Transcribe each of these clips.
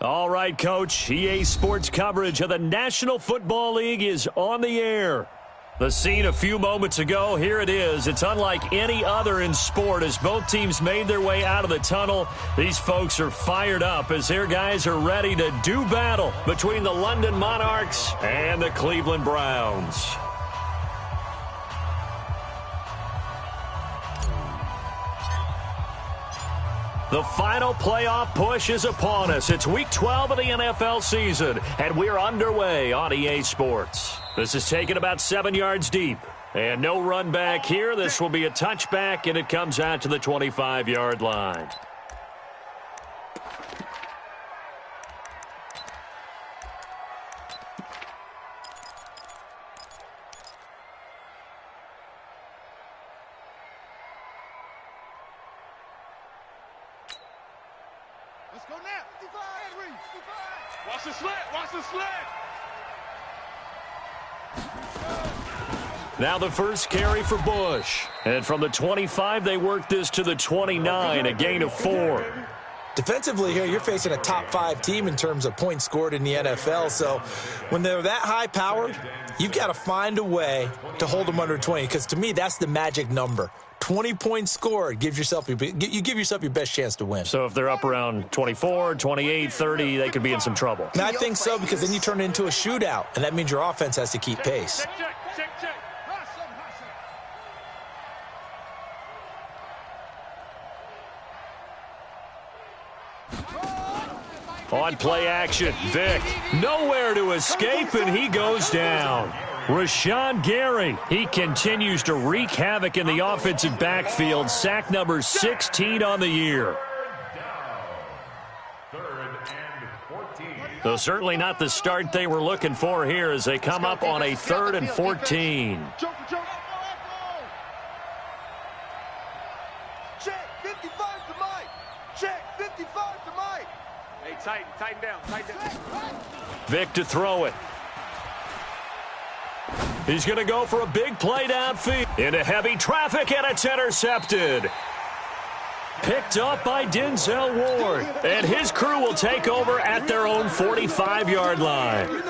All right, Coach. EA Sports coverage of the National Football League is on the air. The scene a few moments ago, here it is. It's unlike any other in sport as both teams made their way out of the tunnel. These folks are fired up as their guys are ready to do battle between the London Monarchs and the Cleveland Browns. The final playoff push is upon us. It's Week 12 of the NFL season, and we're underway on EA Sports. This is taken about 7 yards deep, and no run back here. This will be a touchback, and it comes out to the 25-yard line. Let's go now. 55. Watch the slant. Watch the slant. Now the first carry for Bush. And from the 25, they work this to the 29, a gain of 4. Defensively here, you're facing a top-5 team in terms of points scored in the NFL. So when they're that high-powered, you've got to find a way to hold them under 20. Because to me, that's the magic number. 20 points scored, you give yourself your best chance to win. So if they're up around 24, 28, 30, they could be in some trouble. And I think so, because then you turn it into a shootout, and that means your offense has to keep pace. Check. On play action, Vick nowhere to escape, and he goes down. Rashawn Gary, he continues to wreak havoc in the offensive backfield. Sack number 16 on the year. So certainly not the start they were looking for here as they come up on a 3rd and 14. Check 55 to Mike. Check 55 to Mike. Hey, tighten down. Vick to throw it. He's going to go for a big play downfield. Into heavy traffic, and it's intercepted. Picked up by Denzel Ward. And his crew will take over at their own 45-yard line.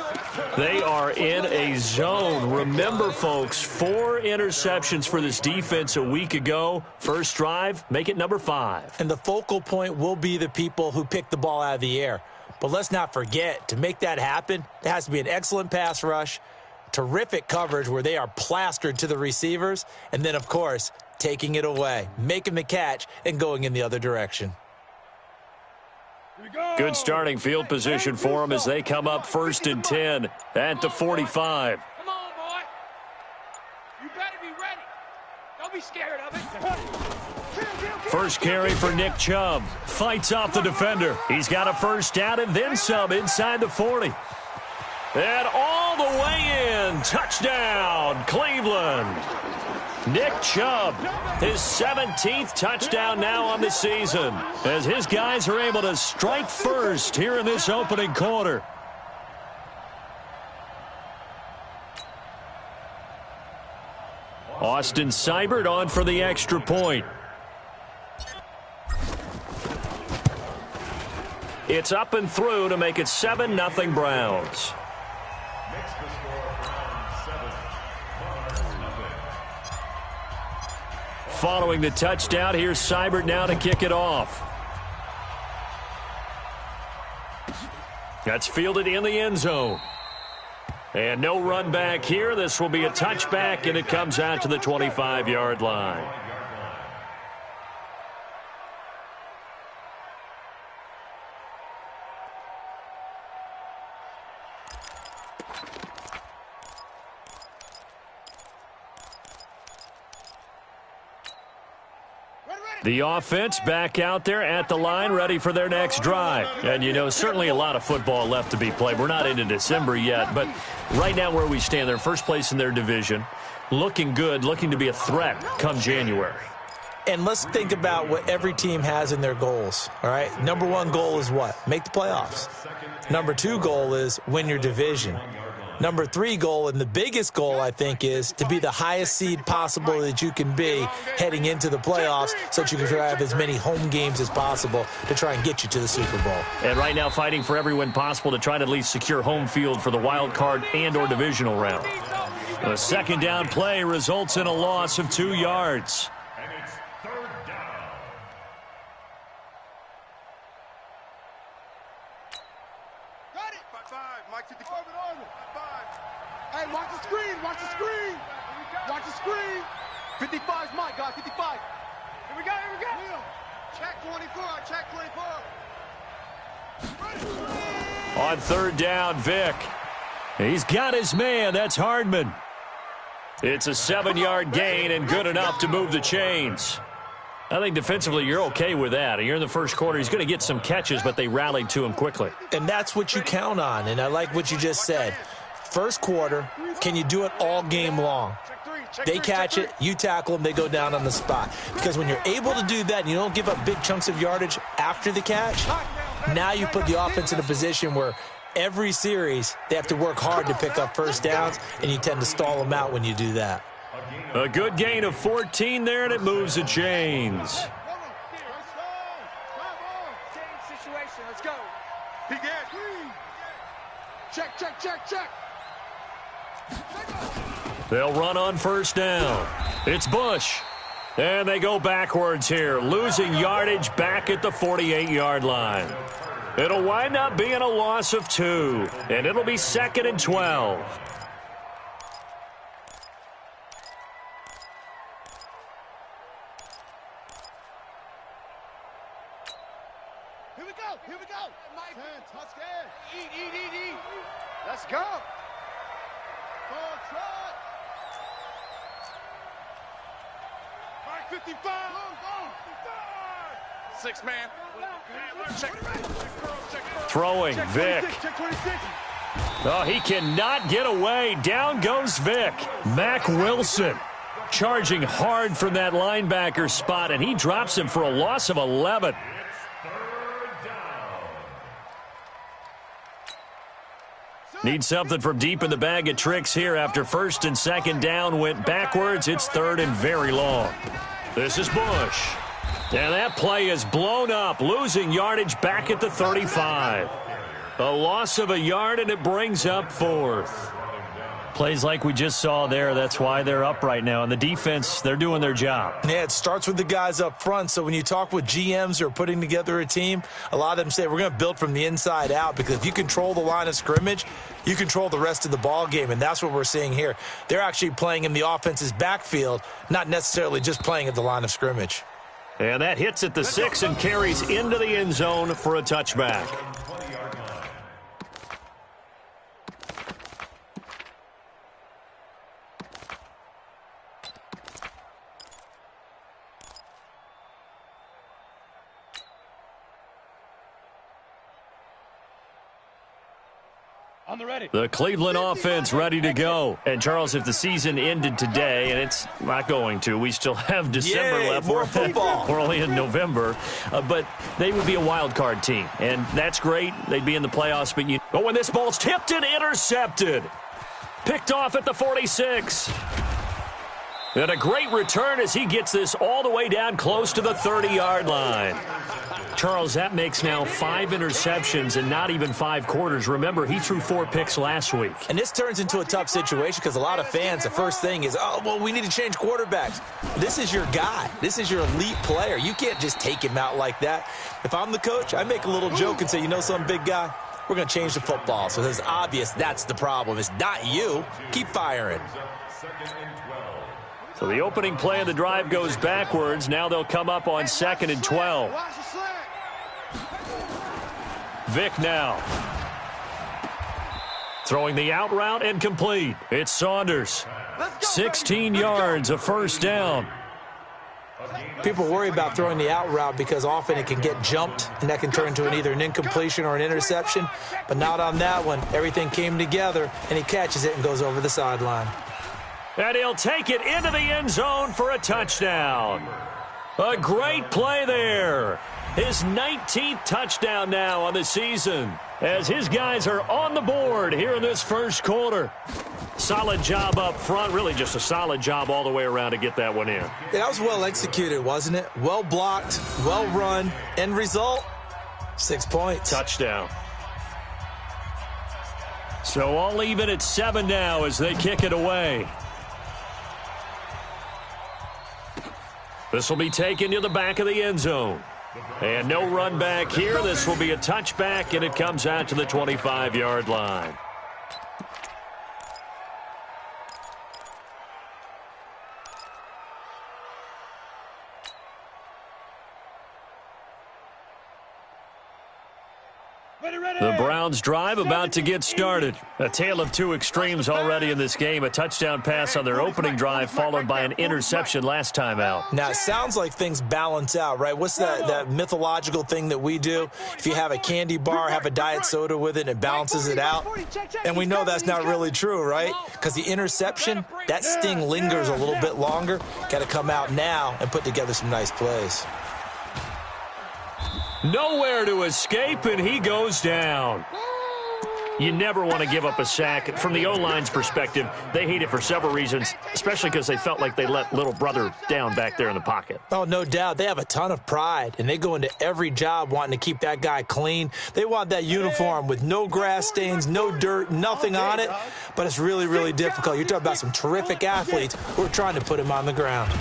They are in a zone. Remember, folks, 4 interceptions for this defense a week ago. First drive, make it number 5. And the focal point will be the people who pick the ball out of the air. But let's not forget, to make that happen, there has to be an excellent pass rush, terrific coverage where they are plastered to the receivers, and then, of course, taking it away, making the catch, and going in the other direction. Good starting field position for them as they come up 1st and 10 at the 45. Come on, boy. You better be ready. Don't be scared of it. First carry for Nick Chubb. Fights off the defender. He's got a first down and then some inside the 40. And all the way in. Touchdown, Cleveland. Nick Chubb, his 17th touchdown now on the season, as his guys are able to strike first here in this opening quarter. Austin Seibert on for the extra point. It's up and through to make it 7-0 Browns. Following the touchdown, here's Seibert now to kick it off. That's fielded in the end zone. And no run back here. This will be a touchback, and it comes out to the 25-yard line. The offense back out there at the line, ready for their next drive. And, you know, certainly a lot of football left to be played. We're not into December yet, but right now where we stand, they're first place in their division, looking good, looking to be a threat come January. And let's think about what every team has in their goals, all right? Number 1 goal is what? Make the playoffs. Number 2 goal is win your division. Number 3 goal, and the biggest goal, I think, is to be the highest seed possible that you can be heading into the playoffs so that you can try to have as many home games as possible to try and get you to the Super Bowl. And right now fighting for every win possible to try to at least secure home field for the wild card and or divisional round. A second down play results in a loss of 2 yards. And it's third down. Got it. 5-5. Mike 55. Hey, watch the screen. Watch the screen. Watch the screen. 55's Mike, guys. 55. Here we go. Here we go. Check 24. Check 24. On third down, Vick. He's got his man. That's Hardman. It's a 7-yard gain and good enough to move the chains. I think defensively you're okay with that. You're in the first quarter. He's going to get some catches, but they rallied to him quickly. And that's what you count on, and I like what you just said. First quarter, can you do it all game long? They catch it, you tackle them, they go down on the spot. Because when you're able to do that and you don't give up big chunks of yardage after the catch, now you put the offense in a position where every series they have to work hard to pick up first downs, and you tend to stall them out when you do that. A good gain of 14 there, and it moves the chains. Situation. Let's go. Check, check, check, check. They'll run on first down. It's Bush. And they go backwards here, losing yardage back at the 48-yard line. It'll wind up being a loss of 2, and it'll be 2nd and 12. Here we go. Here we go. Mike, touchdown. Eat. Let's go. Mike 55. Boom. 6 man. Check. Throwing, Vick. Check 26. Oh, he cannot get away. Down goes Vick. Mack Wilson charging hard from that linebacker spot, and he drops him for a loss of 11. Need something from deep in the bag of tricks here after first and second down went backwards. It's third and very long. This is Bush. And that play is blown up, losing yardage back at the 35. A loss of a yard, and it brings up 4th. Plays like we just saw there, that's why they're up right now. And the defense, they're doing their job. Yeah, it starts with the guys up front. So when you talk with GMs who are putting together a team, a lot of them say we're going to build from the inside out, because if you control the line of scrimmage, you control the rest of the ball game, and that's what we're seeing here. They're actually playing in the offense's backfield, not necessarily just playing at the line of scrimmage. And that hits at the 6 and carries into the end zone for a touchback. The Cleveland offense ready to go. And, Charles, if the season ended today, and it's not going to, we still have December left. More football. We're only in November. But they would be a wild card team, and that's great. They'd be in the playoffs. But when this ball's tipped and intercepted, picked off at the 46. And a great return as he gets this all the way down close to the 30-yard line. Charles, that makes now 5 interceptions and not even 5 quarters. Remember, he threw 4 picks last week. And this turns into a tough situation because a lot of fans, the first thing is, oh, well, we need to change quarterbacks. This is your guy. This is your elite player. You can't just take him out like that. If I'm the coach, I make a little joke and say, you know something, big guy? We're going to change the football. So it's obvious that's the problem. It's not you. Keep firing. So the opening play of the drive goes backwards. Now they'll come up on 2nd and 12. Vick now. Throwing the out route and complete. It's Saunders. 16 yards, a first down. People worry about throwing the out route because often it can get jumped, and that can turn into either an incompletion or an interception. But not on that one. Everything came together, and he catches it and goes over the sideline. And he'll take it into the end zone for a touchdown. A great play there. His 19th touchdown now on the season, as his guys are on the board here in this first quarter. Solid job up front, really just a solid job all the way around to get that one in. Yeah, that was well executed, wasn't it? Well blocked, well run. End result, 6 points. Touchdown. So all even at 7 now as they kick it away. This will be taken to the back of the end zone. And no run back here. This will be a touchback, and it comes out to the 25-yard line. The Browns drive about to get started. A tale of two extremes already in this game. A touchdown pass on their opening drive followed by an interception last time out. Now, it sounds like things balance out, right? What's that mythological thing that we do? If you have a candy bar, have a diet soda with it, and it balances it out. And we know that's not really true, right? Because the interception, that sting lingers a little bit longer. Got to come out now and put together some nice plays. Nowhere to escape, and he goes down. You never want to give up a sack. From the O-line's perspective, they hate it for several reasons, especially because they felt like they let little brother down back there in the pocket. Oh, no doubt. They have a ton of pride, and they go into every job wanting to keep that guy clean. They want that uniform with no grass stains, no dirt, nothing on it, but it's really, really difficult. You're talking about some terrific athletes who are trying to put him on the ground.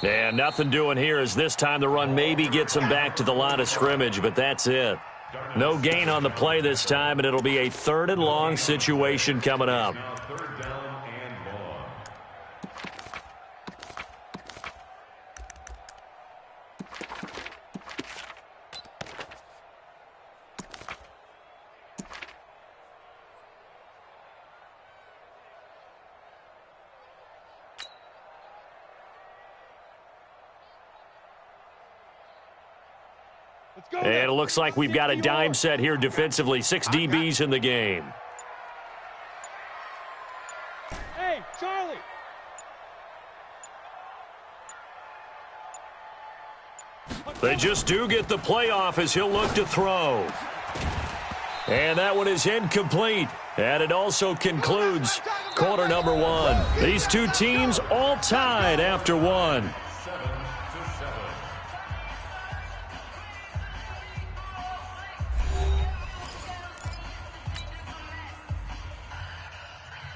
Yeah, nothing doing here as this time the run maybe gets him back to the line of scrimmage, but that's it. No gain on the play this time, and it'll be a 3rd and long situation coming up. And it looks like we've got a dime set here defensively. 6 DBs in the game. Hey, Charlie. They just do get the playoff as he'll look to throw. And that one is incomplete. And it also concludes quarter number 1. These two teams all tied after 1.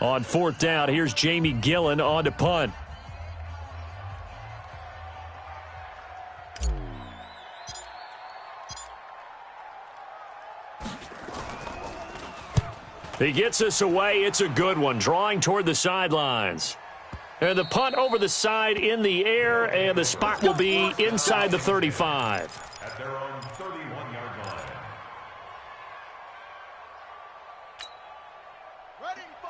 On 4th down, here's Jamie Gillen on to punt. He gets us away. It's a good one, drawing toward the sidelines. And the punt over the side in the air, and the spot will be inside the 35. At their own 31-yard line.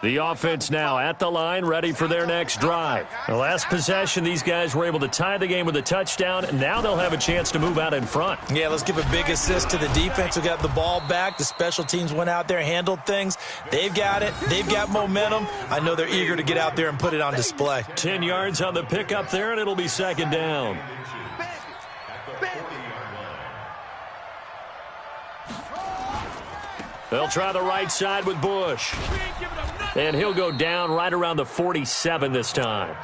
The offense now at the line, ready for their next drive. The last possession, these guys were able to tie the game with a touchdown, and now they'll have a chance to move out in front. Yeah, let's give a big assist to the defense who got the ball back. The special teams went out there, handled things. They've got it. They've got momentum. I know they're eager to get out there and put it on display. 10 yards on the pickup there, and it'll be 2nd down. They'll try the right side with Bush. And he'll go down right around the 47 this time.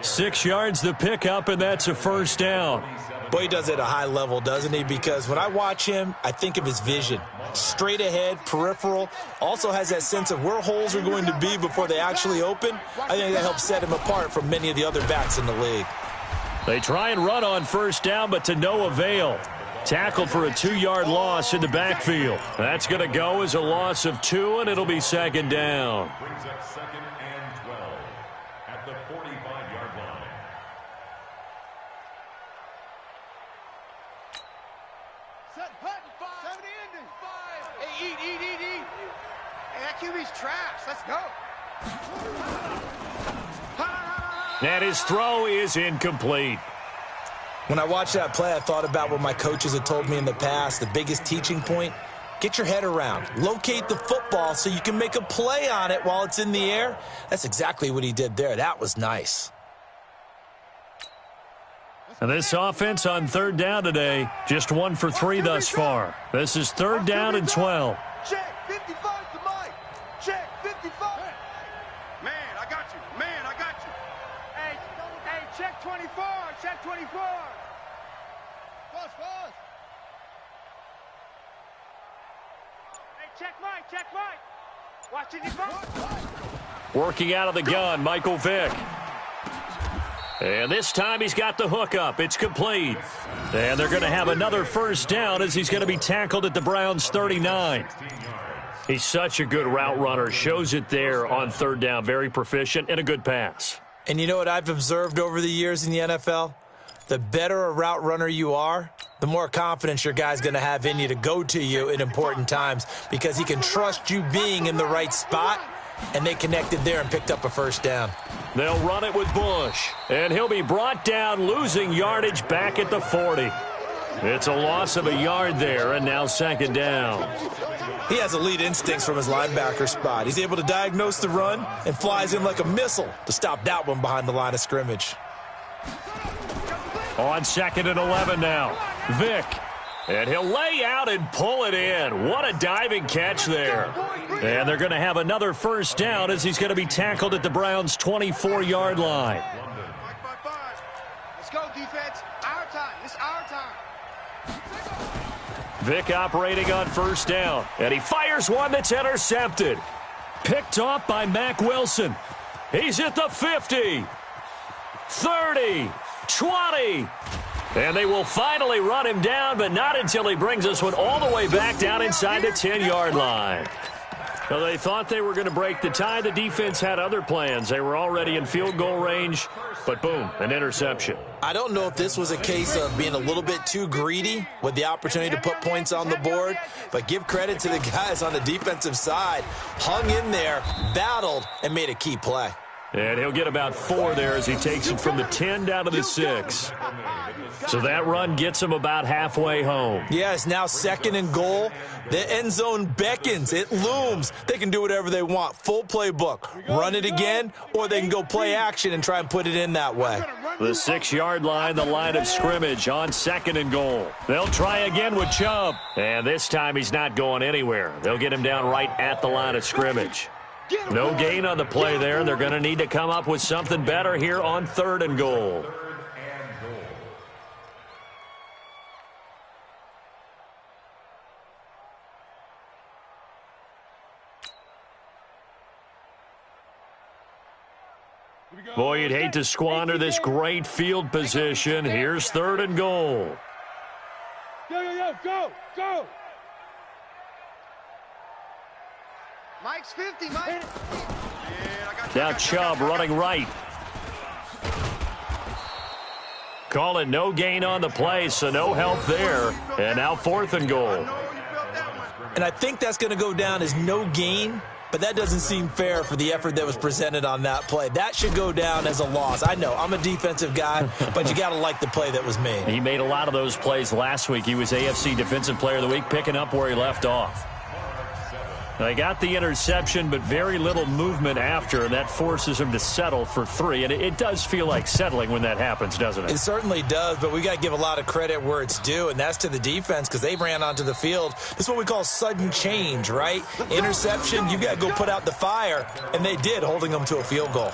6 yards the pickup, and that's a 1st down. Boy, he does it at a high level, doesn't he? Because when I watch him, I think of his vision. Straight ahead, peripheral. Also has that sense of where holes are going to be before they actually open. I think that helps set him apart from many of the other backs in the league. They try and run on 1st down, but to no avail. Tackled for a 2-yard loss in the backfield. That's going to go as a loss of 2, and it'll be 2nd down. Brings up 2nd and 12 at the 45-yard line. Set, punt, 5. 70 ending. 5. Hey, eat. Hey, that QB's trash. Let's go. And his throw is incomplete. When I watched that play, I thought about what my coaches had told me in the past. The biggest teaching point, get your head around. Locate the football so you can make a play on it while it's in the air. That's exactly what he did there. That was nice. And this offense on third down today, just 1 for 3 thus far. This is third down and 12. Check 55 to Mike. Check 55. Man, I got you. Man, I got you. Hey, check 24. Check 24. Pause. Hey, check Mike. Check Mike. Watch it. Working out of the gun, Michael Vick. And this time he's got the hook up. It's complete. And they're going to have another first down as he's going to be tackled at the Browns' 39. He's such a good route runner. Shows it there on third down. Very proficient and a good pass. And you know what I've observed over the years in the NFL? The better a route runner you are, the more confidence your guy's going to have in you to go to you in important times because he can trust you being in the right spot, and they connected there and picked up a first down. They'll run it with Bush, and he'll be brought down, losing yardage back at the 40. It's a loss of a yard there, and now second down. He has elite instincts from his linebacker spot. He's able to diagnose the run and flies in like a missile to stop that one behind the line of scrimmage. On second and 11 now, Vick. And he'll lay out and pull it in. What a diving catch there. And they're going to have another first down as he's going to be tackled at the Browns' 24-yard line. Let's go, defense. Our time. It's our time. Vick operating on first down. And he fires one that's intercepted. Picked off by Mack Wilson. He's at the 50. 30. 20. And they will finally run him down, but not until he brings this one all the way back down inside the 10-yard line. Well, they thought they were going to break the tie. The defense had other plans. They were already in field goal range, but boom, an interception. I don't know if this was a case of being a little bit too greedy with the opportunity to put points on the board, but give credit to the guys on the defensive side. Hung in there, battled, and made a key play. And he'll get about 4 there as he takes it from the 10 down to the 6. So that run gets him about halfway home. Yeah, it's now second and goal. The end zone beckons. It looms. They can do whatever they want. Full playbook. Run it again, or they can go play action and try and put it in that way. The 6-yard line, the line of scrimmage on second and goal. They'll try again with Chubb. And this time he's not going anywhere. They'll get him down right at the line of scrimmage. No gain on the play there. They're going to need to come up with something better here on third and goal. Boy, you'd hate to squander this great field position. Here's third and goal. Go. Mike's 50, Mike. Now Chubb running right. Call it no gain on the play, so no help there. And now fourth and goal. And I think that's going to go down as no gain, but that doesn't seem fair for the effort that was presented on that play. That should go down as a loss. I know, I'm a defensive guy, but you got to like the play that was made. He made a lot of those plays last week. He was AFC Defensive Player of the Week, picking up where he left off. They got the interception, but very little movement after, and that forces him to settle for 3. And it does feel like settling when that happens, doesn't it? It certainly does, but we got to give a lot of credit where it's due, and that's to the defense because they ran onto the field. This is what we call sudden change, right? Interception, you got to go put out the fire, and they did, holding them to a field goal.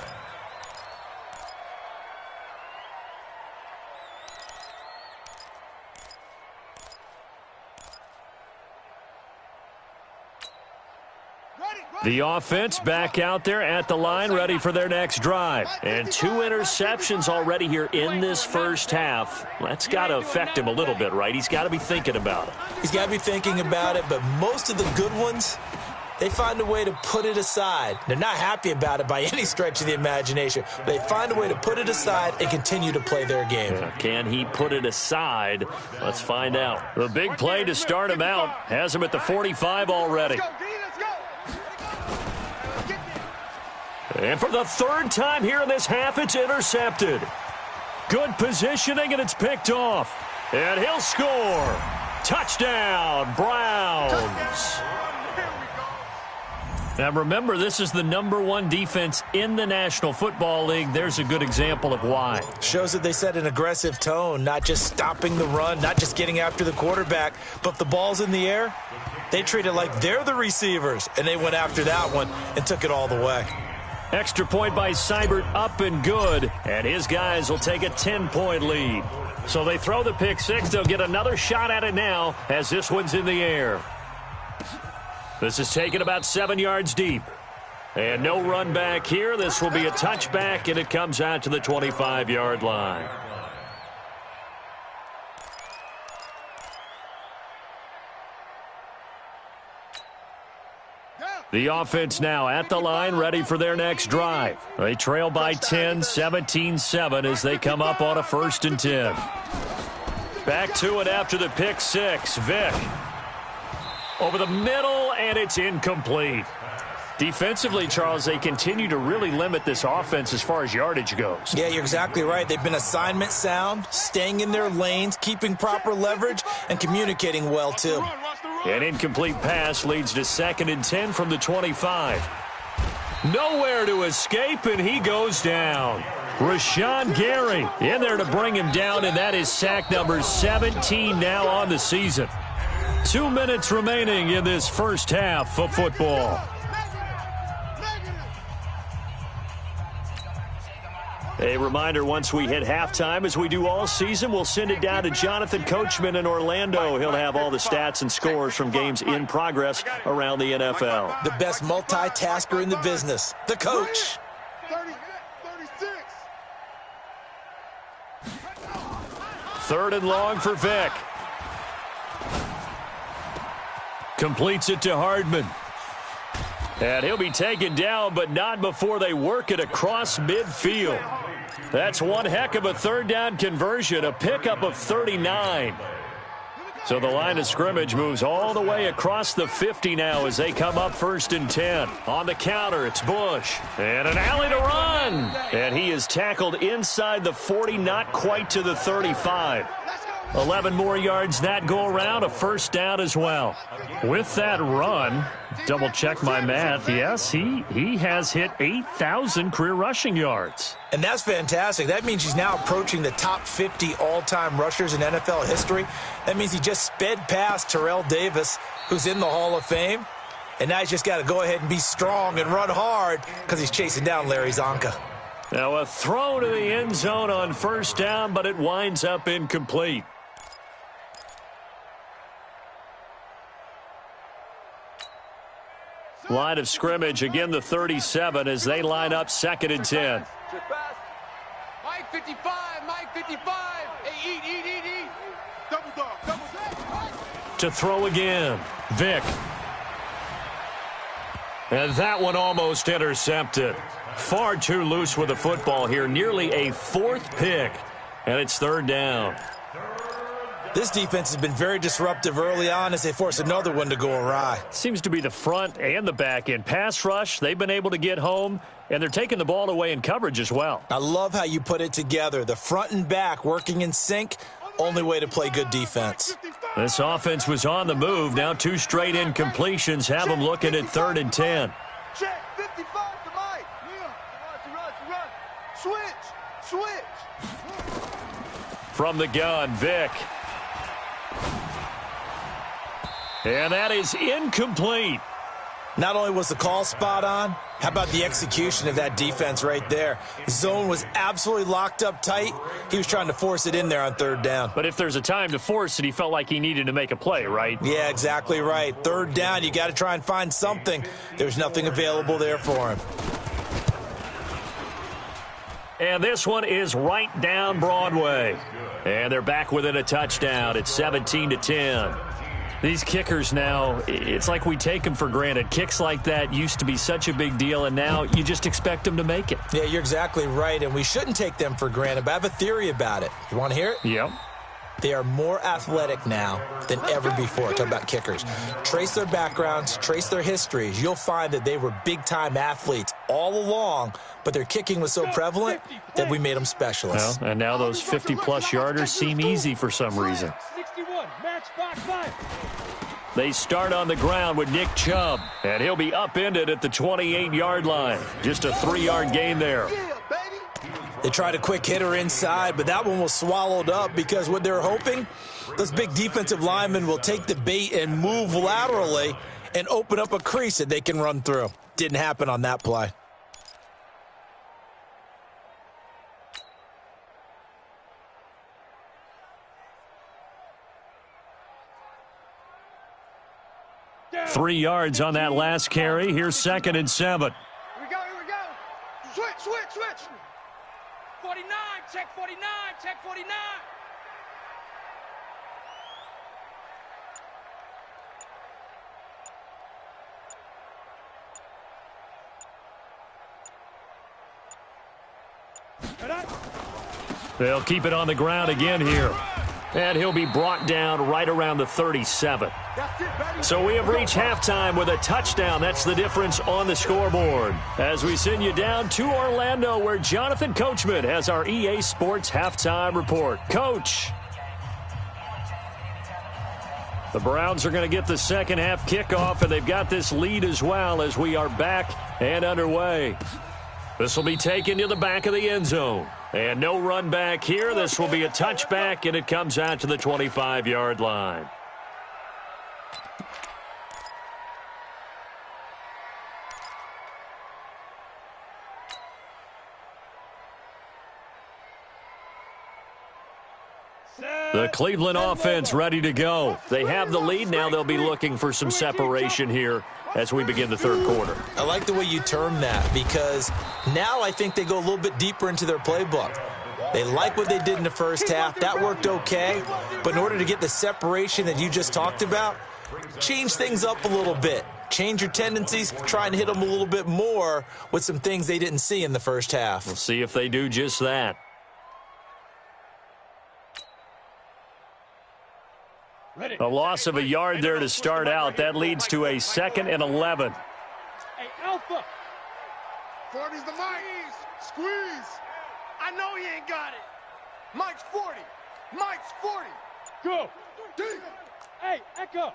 The offense back out there at the line, ready for their next drive. And 2 interceptions already here in this first half. That's got to affect him a little bit, right? He's got to be thinking about it. He's got to be thinking about it, but most of the good ones, they find a way to put it aside. They're not happy about it by any stretch of the imagination. They find a way to put it aside and continue to play their game. Yeah, can he put it aside? Let's find out. The big play to start him out has him at the 45 already. And for the 3rd time here in this half, it's intercepted. Good positioning, and it's picked off. And he'll score. Touchdown, Browns. Now remember, this is the #1 defense in the National Football League. There's a good example of why. Shows that they set an aggressive tone, not just stopping the run, not just getting after the quarterback, but if the ball's in the air, they treat it like they're the receivers, and they went after that one and took it all the way. Extra point by Seibert, up and good, and his guys will take a 10-point lead. So they throw the pick six. They'll get another shot at it now as this one's in the air. This is taken about 7 yards deep. And no run back here. This will be a touchback, and it comes out to the 25-yard line. The offense now at the line, ready for their next drive. They trail by 10, 17-7 as they come up on a 1st and 10. Back to it after the pick six. Vick over the middle, and it's incomplete. Defensively, Charles, they continue to really limit this offense as far as yardage goes. Yeah, you're exactly right. They've been assignment sound, staying in their lanes, keeping proper leverage, and communicating well, too. An incomplete pass leads to 2nd and 10 from the 25. Nowhere to escape, and he goes down. Rashawn Gary in there to bring him down, and that is sack number 17 now on the season. 2 minutes remaining in this first half of football. A reminder, once we hit halftime, as we do all season, we'll send it down to Jonathan Coachman in Orlando. He'll have all the stats and scores from games in progress around the NFL. The best multitasker in the business, the coach. 36. 3rd and long for Vick. Completes it to Hardman. And he'll be taken down, but not before they work it across midfield. That's one heck of a 3rd down conversion, a pickup of 39. So the line of scrimmage moves all the way across the 50 now as they come up 1st and 10. On the counter, it's Bush. And an alley to run. And he is tackled inside the 40, not quite to the 35. 11 more yards that go around, a 1st down as well. With that run, double check my math, yes, he has hit 8,000 career rushing yards. And that's fantastic. That means he's now approaching the top 50 all-time rushers in NFL history. That means he just sped past Terrell Davis, who's in the Hall of Fame. And now he's just got to go ahead and be strong and run hard because he's chasing down Larry Zonka. Now a throw to the end zone on 1st down, but it winds up incomplete. Line of scrimmage, again the 37 as they line up 2nd and 10. Mike 55, Mike 55. Hey, eat. Double dog. To throw again, Vick. And that one almost intercepted. Far too loose with the football here. Nearly a 4th pick. And it's 3rd down. This defense has been very disruptive early on as they force another one to go awry. Seems to be the front and the back end. Pass rush, they've been able to get home, and they're taking the ball away in coverage as well. I love how you put it together. The front and back working in sync, only way to play good defense. This offense was on the move. Now 2 straight incompletions have them looking at 3rd and 10. Check 55 to Mike. Run. Switch. From the gun, Vick. And that is incomplete. Not only was the call spot on, how about the execution of that defense right there? Zone was absolutely locked up tight. He was trying to force it in there on 3rd down. But if there's a time to force it, he felt like he needed to make a play, right? Yeah, exactly right. 3rd down, you got to try and find something. There's nothing available there for him. And this one is right down Broadway. And they're back within a touchdown. It's 17-10. These kickers now, it's like we take them for granted. Kicks like that used to be such a big deal, and now you just expect them to make it. Yeah, you're exactly right, and we shouldn't take them for granted, but I have a theory about it. You want to hear it? Yep. They are more athletic now than ever before. Talk about kickers. Trace their backgrounds, trace their histories. You'll find that they were big-time athletes all along, but their kicking was so prevalent that we made them specialists. Well, and now those 50-plus yarders seem easy for some reason. 61, match back 5. They start on the ground with Nick Chubb, and he'll be upended at the 28-yard line. Just a 3-yard gain there. They tried a quick hitter inside, but that one was swallowed up because what they're hoping, those big defensive linemen will take the bait and move laterally and open up a crease that they can run through. Didn't happen on that play. Yeah. 3 yards on that last carry. Here's 2nd and 7. Here we go. Switch. 49, check 49. They'll keep it on the ground again here. And he'll be brought down right around the 37. So we have reached halftime with a touchdown. That's the difference on the scoreboard. As we send you down to Orlando, where Jonathan Coachman has our EA Sports halftime report. Coach. The Browns are going to get the second half kickoff, and they've got this lead as well as we are back and underway. This will be taken to the back of the end zone. And no run back here. This will be a touchback, and it comes out to the 25-yard line. The Cleveland offense ready to go. They have the lead. Now they'll be looking for some separation here as we begin the third quarter. I like the way you term that, because now I think they go a little bit deeper into their playbook. They like what they did in the first half. That worked okay. But in order to get the separation that you just talked about, change things up a little bit. Change your tendencies, try and hit them a little bit more with some things they didn't see in the first half. We'll see if they do just that. A loss of a yard there to start out. That leads to a 2nd and 11. Hey, Alpha. 40's the Mike. Squeeze. I know he ain't got it. Mike's 40. Mike's 40. Go. Deep. Hey, Echo.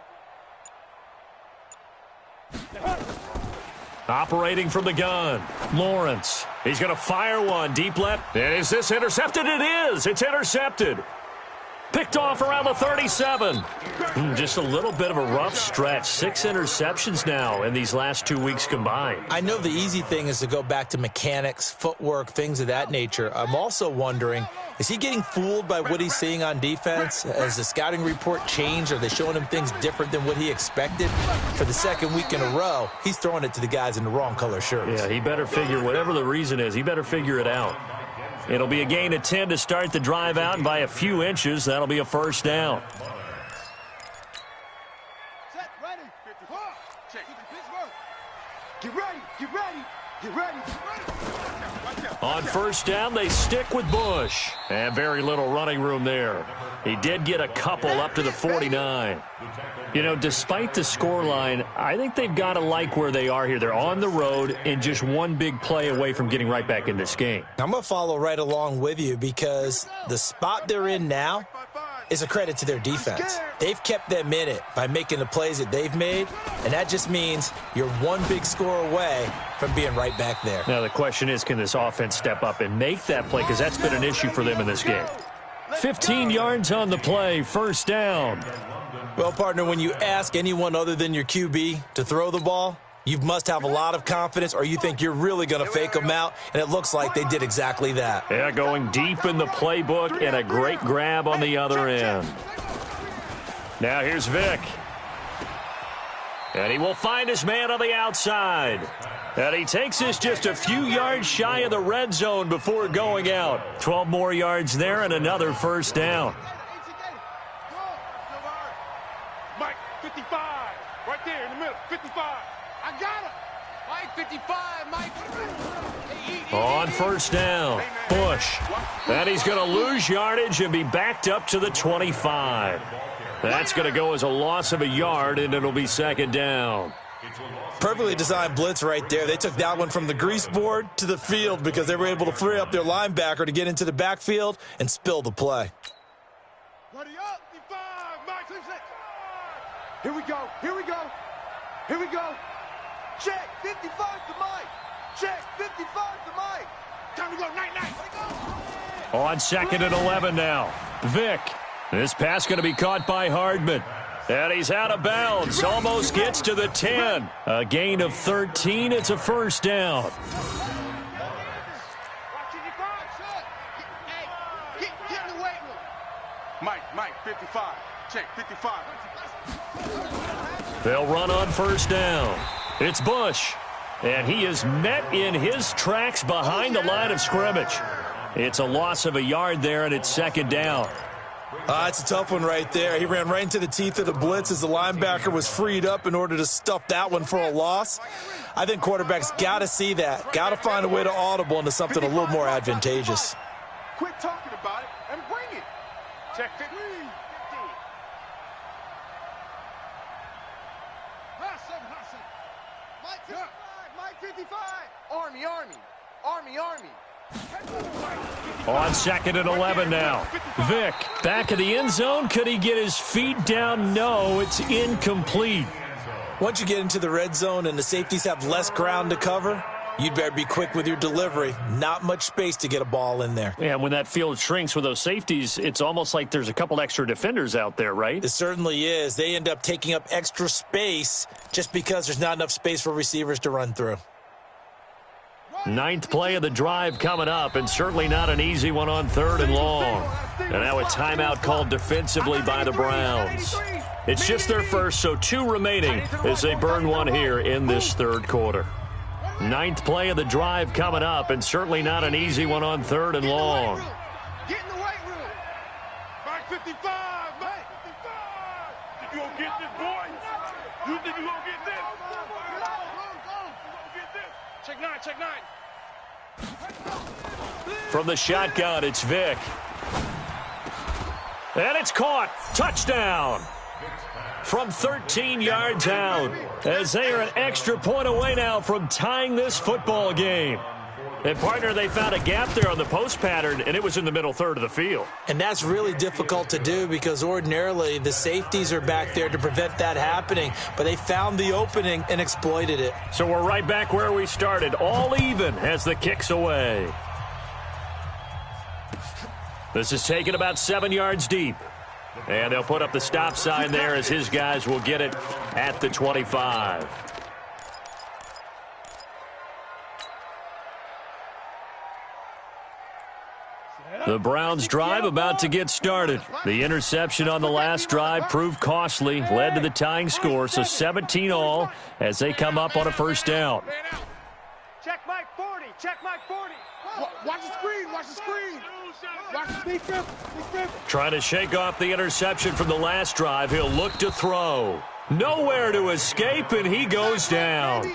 Operating from the gun, Lawrence. He's going to fire one deep left. And is this intercepted? It is. It's intercepted. Picked off around the 37. Just a little bit of a rough stretch. 6 interceptions now in these last 2 weeks combined. I know the easy thing is to go back to mechanics, footwork, things of that nature. I'm also wondering, is he getting fooled by what he's seeing on defense? Has the scouting report changed? Are they showing him things different than what he expected? For the second week in a row, he's throwing it to the guys in the wrong color shirts. Yeah, he better figure, whatever the reason is, he better figure it out. It'll be a gain of 10 to start the drive out, and by a few inches, that'll be a first down. Set, ready. Check. Get ready. Get ready. Get ready. On first down, they stick with Bush. And very little running room there. He did get a couple up to the 49. You know, despite the scoreline, I think they've got to like where they are here. They're on the road and just one big play away from getting right back in this game. I'm going to follow right along with you, because the spot they're in now is a credit to their defense. They've kept them in it by making the plays that they've made, and that just means you're one big score away from being right back there. Now the question is, can this offense step up and make that play, because that's been an issue for them in this game. 15 yards on the play, first down. Well, partner, when you ask anyone other than your QB to throw the ball, you must have a lot of confidence, or you think you're really going to fake them out, and it looks like they did exactly that. Yeah, going deep in the playbook, and a great grab on the other end. Now here's Vick. And he will find his man on the outside. And he takes this just a few yards shy of the red zone before going out. 12 more yards there and another first down. Mike, 55. Right there in the middle. 55. I got him. Mike, 55. Mike. On first down, Bush. And he's going to lose yardage and be backed up to the 25. That's going to go as a loss of a yard, and it'll be second down. Perfectly designed blitz right there. They took that one from the grease board to the field because they were able to free up their linebacker to get into the backfield and spill the play. Ready up. 55. Mike, Here we go. Here we go. Here we go. Check. 55 to Mike. Check. 55 to Mike. Time to go. Night. On 2nd and 11 now. Vick. This pass going to be caught by Hardman. And he's out of bounds. Almost gets to the 10. A gain of 13. It's a first down. Get in the weight room. Mike, 55. Check, 55. They'll run on first down. It's Bush. And he is met in his tracks behind the line of scrimmage. It's a loss of a yard there, and it's second down. It's a tough one right there. He ran right into the teeth of the blitz as the linebacker was freed up in order to stuff that one for a loss. I think quarterbacks got to see that. Got to find a way to audible into something a little more advantageous. Quit talking about it and bring it. Check 50. Mike 55. Army. On 2nd and 11 now. Vick back of the end zone. Could he get his feet down? No, it's incomplete. Once you get into the red zone and the safeties have less ground to cover, you'd better be quick with your delivery. Not much space to get a ball in there. Yeah, when that field shrinks with those safeties, it's almost like there's a couple extra defenders out there, right? It certainly is. They end up taking up extra space just because there's not enough space for receivers to run through. 9th play of the drive coming up, and certainly not an easy one on 3rd and long. And now a timeout called defensively by the Browns. It's just their first, so 2 remaining as they burn one here in this 3rd quarter. 9th play of the drive coming up, and certainly not an easy one on 3rd and long. Get in the weight room. Mike 55. Mike 55. You gonna get this, boy? You think you gonna get this? Check 9. From the shotgun, it's Vick. And it's caught. Touchdown. From 13 yards out, as they are an extra point away now from tying this football game. And, partner, they found a gap there on the post pattern, and it was in the middle third of the field. And that's really difficult to do because ordinarily the safeties are back there to prevent that happening. But they found the opening and exploited it. So we're right back where we started, all even as the kick's away. This is taken about 7 yards deep. And they'll put up the stop sign there as his guys will get it at the 25. The Browns drive about to get started. The interception on the last drive proved costly, led to the tying score, so 17 all as they come up on a first down. Check Mike 40. Watch the screen. Watch the defense. Trying to shake off the interception from the last drive. He'll look to throw. Nowhere to escape, and he goes down.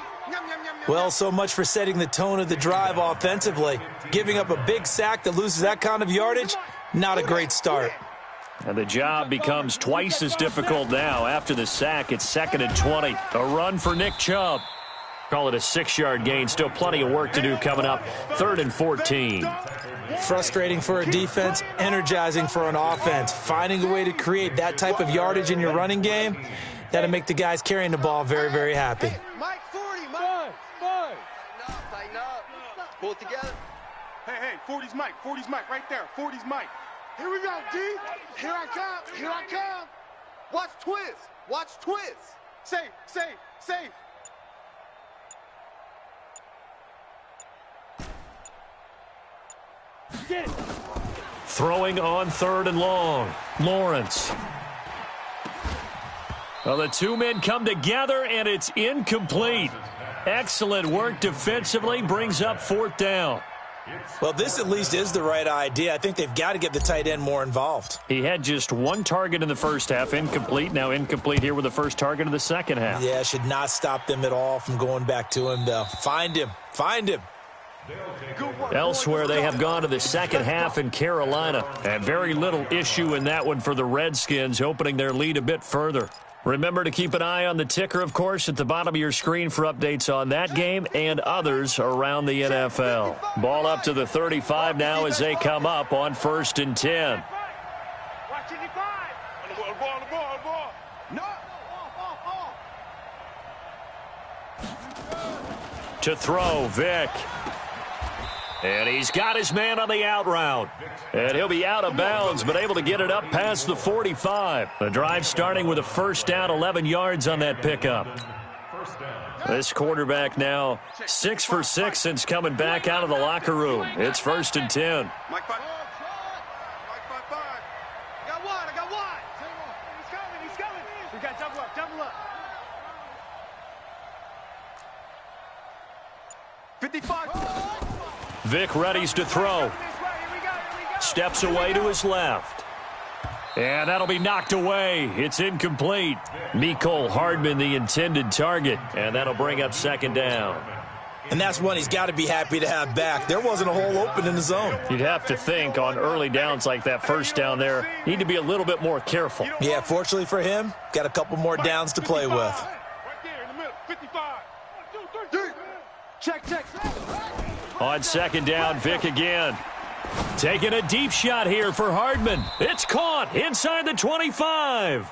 Well, so much for setting the tone of the drive offensively. Giving up a big sack that loses that kind of yardage, not a great start. And the job becomes twice as difficult now. After the sack, it's 2nd and 20. A run for Nick Chubb. Call it a 6-yard gain. Still plenty of work to do coming up. 3rd and 14. Frustrating for a defense, energizing for an offense. Finding a way to create that type of yardage in your running game, that'll make the guys carrying the ball very, very happy. Mike 40, Tighten up. Pull it together. Hey, 40's Mike, right there. 40's Mike. Here we go, D. Here I come. Watch twist. Safe. Get it. Throwing on 3rd and long. Lawrence. Well, the 2 men come together, and it's incomplete. Excellent work defensively, brings up 4th down. Well, this at least is the right idea. I think they've got to get the tight end more involved. He had just 1 target in the first half, incomplete. Now incomplete here with the first target of the second half. Yeah, should not stop them at all from going back to him, though. Find him. Elsewhere, they have gone to the second half in Carolina. And very little issue in that one for the Redskins, opening their lead a bit further. Remember to keep an eye on the ticker, of course, at the bottom of your screen for updates on that game and others around the NFL. Ball up to the 35 now as they come up on 1st and 10. To throw, Vick. And he's got his man on the out route. And he'll be out of bounds, but able to get it up past the 45. The drive starting with a first down, 11 yards on that pickup. This quarterback now 6 for 6 since coming back out of the locker room. It's 1st and 10. Mike 5. I got wide. He's coming. We got double up. 55. Vick readies to throw. Steps away to his left. And that'll be knocked away. It's incomplete. Mecole Hardman, the intended target. And that'll bring up 2nd down. And that's one he's got to be happy to have back. There wasn't a hole open in the zone. You'd have to think on early downs like that first down there, need to be a little bit more careful. Yeah, fortunately for him, got a couple more downs to play with. Right there in the middle. 55. 1, 2, 3. Check. On 2nd down, Vick again. Taking a deep shot here for Hardman. It's caught inside the 25.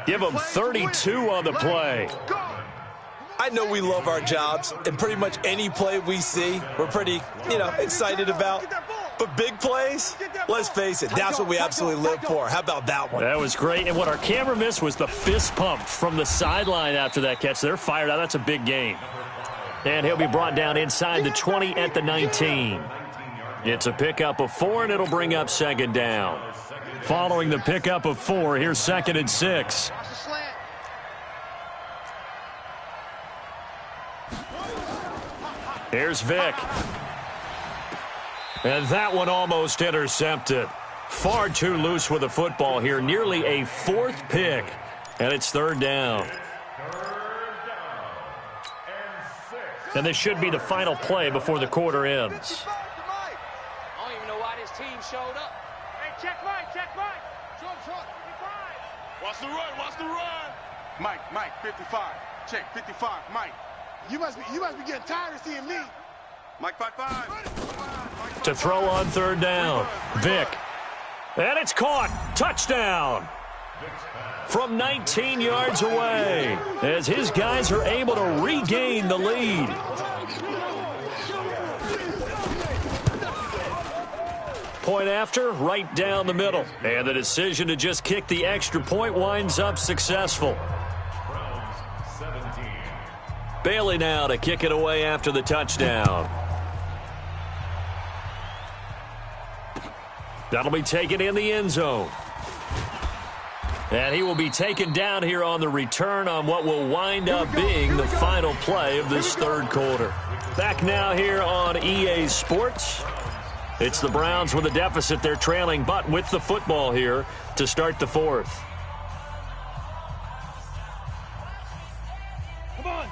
Give him 32 on the play. I know we love our jobs, and pretty much any play we see, we're pretty, excited about. But big plays, let's face it, that's what we absolutely live for. How about that one? That was great, and what our camera missed was the fist pump from the sideline after that catch. They're fired out. That's a big gain. And he'll be brought down inside the 20 at the 19. It's a pickup of 4, and it'll bring up 2nd down. Following the pickup of 4, here's 2nd and 6. Here's Vick. And that one almost intercepted. Far too loose with the football here. Nearly a 4th pick. And it's 3rd down. And this should be the final play before the quarter ends. I don't even know why this team showed up. Hey, check Mike. Short. 55. Watch the run. Mike, 55. Check, 55. Mike. You must be getting tired of seeing me. Mike 5. To throw on 3rd down. Vick. And it's caught. Touchdown. From 19 yards away, as his guys are able to regain the lead. Point after, right down the middle. And the decision to just kick the extra point winds up successful. Bailey now to kick it away after the touchdown. That'll be taken in the end zone. And he will be taken down here on the return on what will wind up being the final play of this 3rd quarter. Back now here on EA Sports. It's the Browns with a deficit. They're trailing, but with the football here to start the 4th.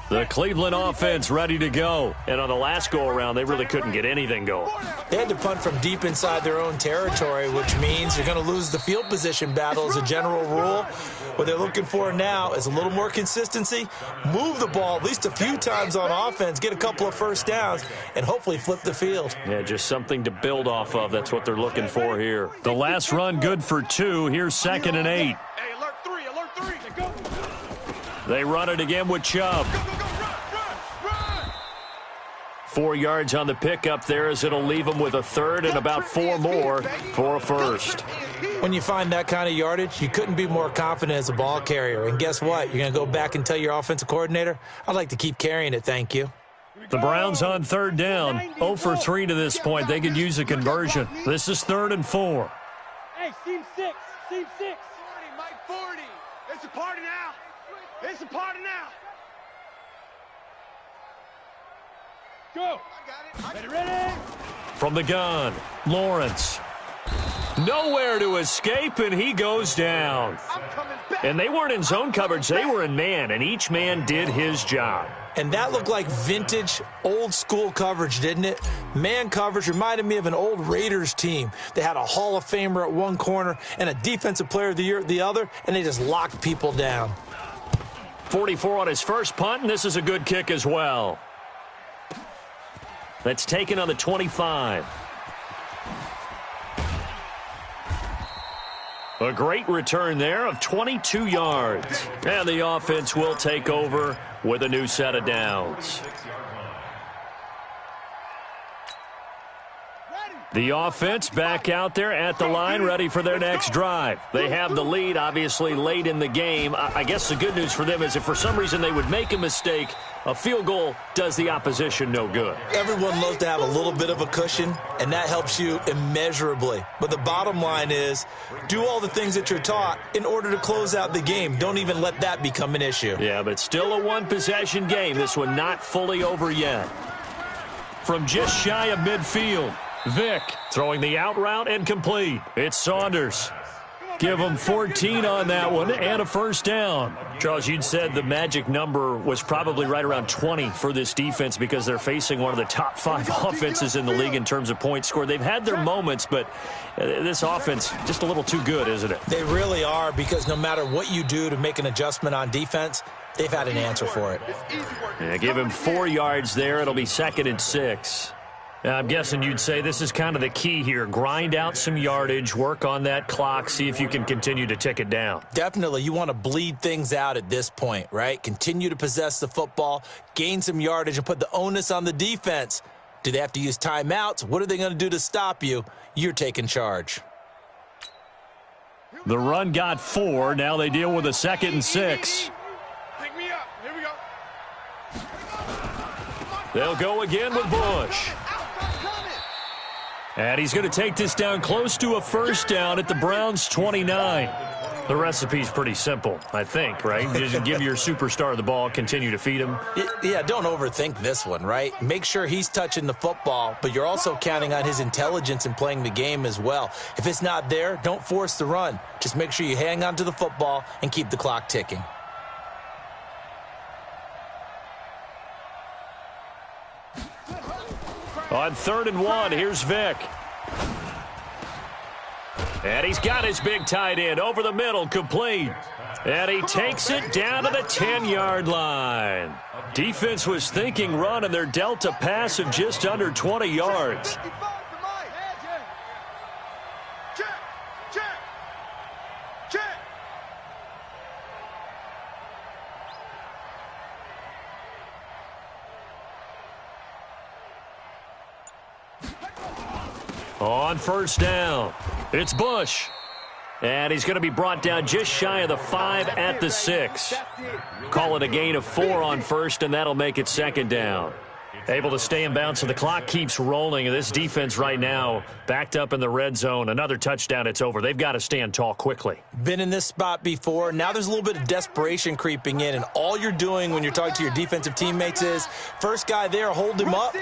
The Cleveland offense ready to go. And on the last go-around, they really couldn't get anything going. They had to punt from deep inside their own territory, which means you're going to lose the field position battle as a general rule. What they're looking for now is a little more consistency, move the ball at least a few times on offense, get a couple of first downs, and hopefully flip the field. Yeah, just something to build off of. That's what they're looking for here. The last run good for 2. Here's 2nd and 8. Hey, alert 3. Go. They run it again with Chubb. Run. 4 yards on the pickup there as it'll leave them with a 3rd and about 4 more for a 1st. When you find that kind of yardage, you couldn't be more confident as a ball carrier. And guess what? You're going to go back and tell your offensive coordinator, I'd like to keep carrying it, thank you. The Browns on 3rd down. 0 for 3 to this point. They could use a conversion. This is 3rd and 4. Hey, seam 6. 40, Mike 40. It's a party now. Go. Ready. From the gun, Lawrence. Nowhere to escape, and he goes down. And they weren't in zone coverage. They were in man, and each man did his job. And that looked like vintage, old-school coverage, didn't it? Man coverage reminded me of an old Raiders team. They had a Hall of Famer at one corner and a Defensive Player of the Year at the other, and they just locked people down. 44 on his first punt, and this is a good kick as well. That's taken on the 25. A great return there of 22 yards. And the offense will take over with a new set of downs. The offense back out there at the line, ready for their next drive. They have the lead, obviously, late in the game. I guess the good news for them is if for some reason they would make a mistake, a field goal does the opposition no good. Everyone loves to have a little bit of a cushion, and that helps you immeasurably. But the bottom line is, do all the things that you're taught in order to close out the game. Don't even let that become an issue. Yeah, but still a one-possession game. This one not fully over yet. From just shy of midfield, Vick throwing the out route and complete. It's Saunders. Give him 14 on that one and a first down. Charles, you'd said the magic number was probably right around 20 for this defense because they're facing one of the top 5 offenses in the league in terms of points scored. They've had their moments, but this offense just a little too good, isn't it? They really are, because no matter what you do to make an adjustment on defense, they've had an answer for it. Yeah, give him 4 yards there. It'll be 2nd and 6. I'm guessing you'd say this is kind of the key here. Grind out some yardage, work on that clock, see if you can continue to tick it down. Definitely. You want to bleed things out at this point, right? Continue to possess the football, gain some yardage, and put the onus on the defense. Do they have to use timeouts? What are they going to do to stop you? You're taking charge. The run got 4. Now they deal with a 2nd and 6. Pick me up. Here we go. They'll go again with Bush. And he's going to take this down close to a first down at the Browns' 29. The recipe's pretty simple, I think, right? Just give your superstar the ball, continue to feed him. Yeah, don't overthink this one, right? Make sure he's touching the football, but you're also counting on his intelligence in playing the game as well. If it's not there, don't force the run. Just make sure you hang on to the football and keep the clock ticking. On 3rd and 1, here's Vick. And he's got his big tight end over the middle, complete. And he takes it down to the 10-yard line. Defense was thinking run, and they're dealt a pass of just under 20 yards. On first down, it's Bush. And he's going to be brought down just shy of the 5 at the 6. Call it a gain of 4 on first, and that'll make it 2nd down. Able to stay in bounds, so the clock keeps rolling. And this defense right now backed up in the red zone. Another touchdown, it's over. They've got to stand tall quickly. Been in this spot before. Now there's a little bit of desperation creeping in, and all you're doing when you're talking to your defensive teammates is first guy there, hold him up.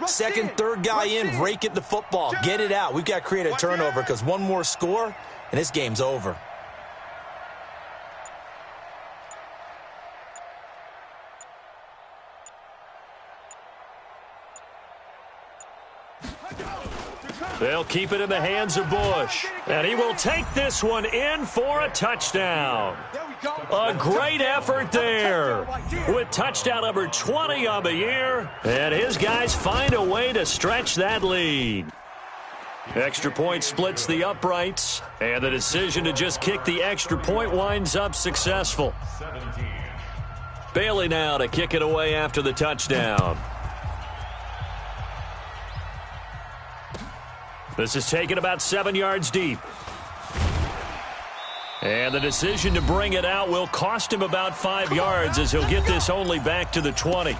Second, third guy in, rake at the football. Get it out. We've got to create a turnover because one more score, and this game's over. They'll keep it in the hands of Bush. And he will take this one in for a touchdown. A great effort there with touchdown number 20 on the year. And his guys find a way to stretch that lead. Extra point splits the uprights. And the decision to just kick the extra point winds up successful. Bailey now to kick it away after the touchdown. This is taken about 7 yards deep. And the decision to bring it out will cost him about 5 yards as he'll get this only back to the 20.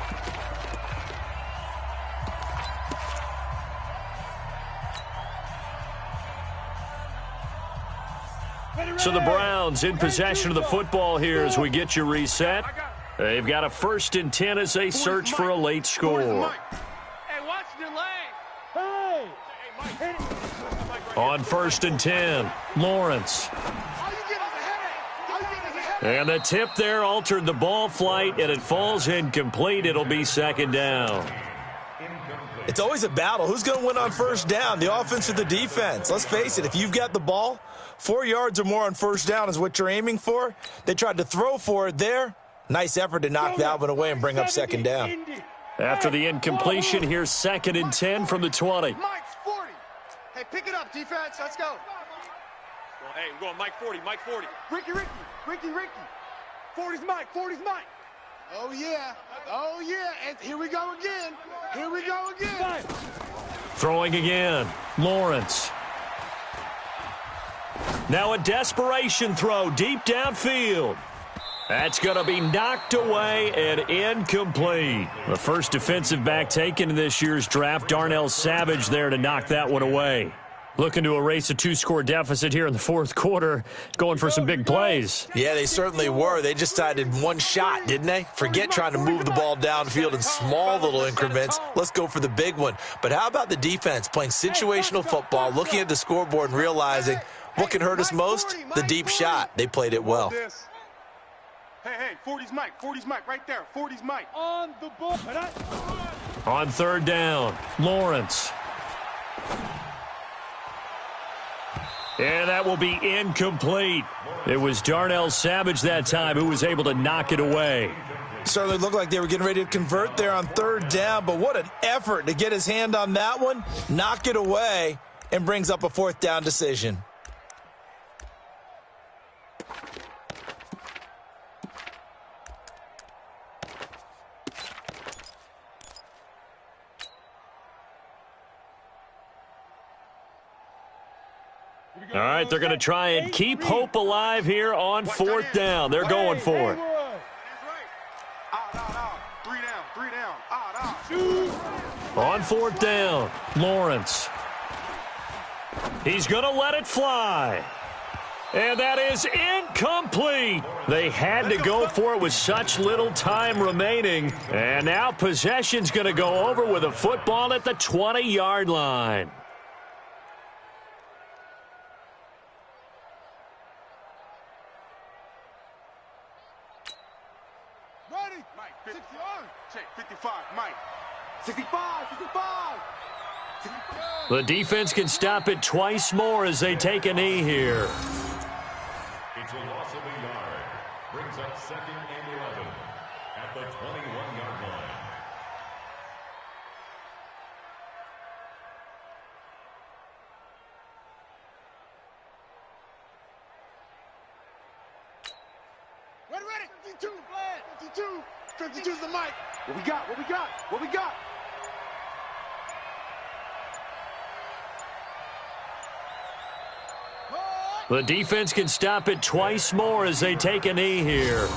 So the Browns in possession of the football here as we get you reset. They've got a 1st and 10 as they search for a late score. Hey, watch your leg. On 1st and 10, Lawrence. And the tip there altered the ball flight, and it falls incomplete. It'll be 2nd down. It's always a battle. Who's going to win on first down, the offense or the defense? Let's face it, if you've got the ball, 4 yards or more on first down is what you're aiming for. They tried to throw for it there. Nice effort to knock that one away and bring up 2nd down. After the incompletion, here's 2nd and 10 from the 20. Mike's 40. Hey, pick it up, defense. Let's go. Well, hey, we're going Mike 40, Mike 40. Ricky. 40's Mike. Oh, yeah. And here we go again. Throwing again. Lawrence. Now a desperation throw deep downfield. That's going to be knocked away and incomplete. The first defensive back taken in this year's draft, Darnell Savage, there to knock that one away. Looking to erase a 2-score deficit here in the fourth quarter, going for some big plays. Yeah, they certainly were. They just decided one shot, didn't they? Forget trying to move the ball downfield in small little increments. Let's go for the big one. But how about the defense playing situational football, looking at the scoreboard and realizing what can hurt us most? The deep shot. They played it well. Hey, 40's Mike, right there. 40's Mike. On the ball. On third down, Lawrence. And that will be incomplete. It was Darnell Savage that time who was able to knock it away. Certainly looked like they were getting ready to convert there on third down, but what an effort to get his hand on that one, knock it away, and brings up a fourth down decision. All right, they're going to try and keep hope alive here on fourth down. They're going for it. Three down. On fourth down, Lawrence. He's going to let it fly. And that is incomplete. They had to go for it with such little time remaining. And now possession's going to go over with a football at the 20-yard line. Ready? Mike, 60 on. Check, 55, Mike. 65. The defense can stop it twice more as they take a knee here. It's a loss of a yard. Brings up 2nd and 11 at the 21-yard line. Ready? 52. 52's the mic. What we got? The defense can stop it twice more as they take a knee here.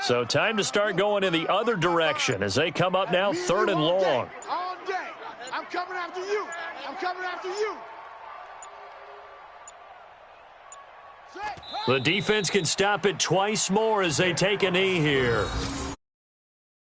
So time to start going in the other direction as they come up now 3rd and long. All day. I'm coming after you. The defense can stop it twice more as they take a knee here.